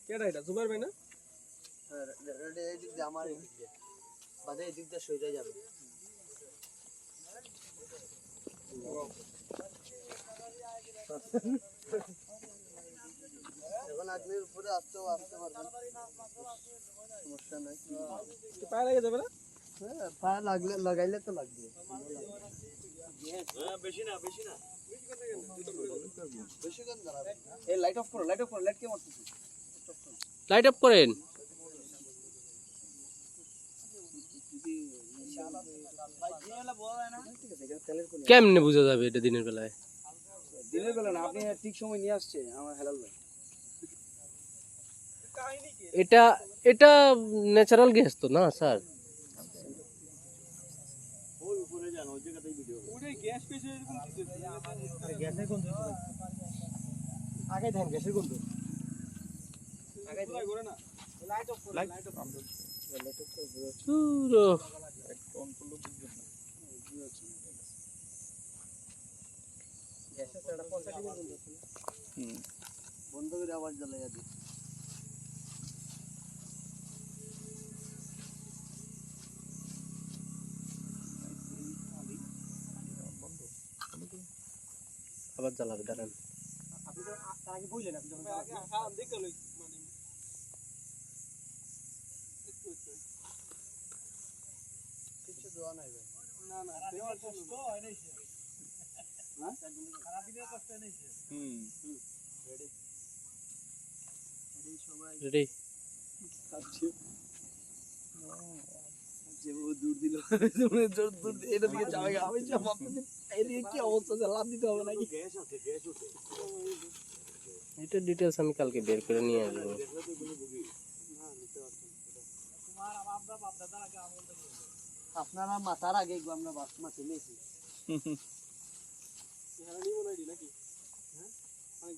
কেডা এটা জুবাইর ভাই না? এই দিক দিয়ে আমার এই দিক দিয়ে বাদে এই দিক দিয়ে সরে যাবে। এখন আপনি উপরে আসতে পারবেন, সমস্যা নাই। পায়ে লেগে যাবে না? হ্যাঁ পায়ে লাগাইলে তো লাগবে। বেশি না বেশি বেশিক্ষণ দাঁড়াবে। এই লাইট অফ করো, লাইট কে মারতেছে? লাইট অফ করেন। কেমনে বোঝা যাবে এটা দিনের বেলায়? দিনের বেলা না, আপনি ঠিক সময় নিয়ে আসছে আমার হেলাল ভাই। এটা এটা ন্যাচারাল গ্যাস তো না স্যার? ওই উপরে যান, ওই জায়গাতেই ভিডিও ওই গ্যাস পেছে এরকম গ্যাসের গন্ধ আগে দেন, গ্যাসের গন্ধ আগে করে না। লাইট অফ করো, লাইট অফ করো, লাইট অফ করো পুরো অন করলে বুঝবেন না। গ্যাসের একটা 50 ডিগ্রি গন্ধ আছে। বন্ধ করে আবার জ্বালাইয়া দিই। আবার জ্বালাবে দাঁড়ান। আপনি তো আগে বললেন, আপনি যখন হ্যাঁ দেখে লই মানে কিছু দেওয়া নাই ভাই। না না দেওয়ার কষ্ট হয় নাই। হ্যাঁ সারা দিনের কষ্ট নাই। রেডি রেডি সবাই রেডি। কাটছি। যে ও দূর দিল, মানে জোর দূর এটা দিকে যাবে। আমি যে ভাবতেছি এদিকে কি অবস্থা, লাভ দিতে হবে নাকি? গ্যাস আছে, গ্যাস ওঠে। এটা ডিটেইলস আমি কালকে বের করে নিয়ে আসবো। না নিতে পারছেন। তোমার আমরা বাপ দাদার আগে আমল দেখো। আপনারা মাথার আগে আমরা মাটি নিয়েছি। এখানে নিব না নাকি? হ্যাঁ মানে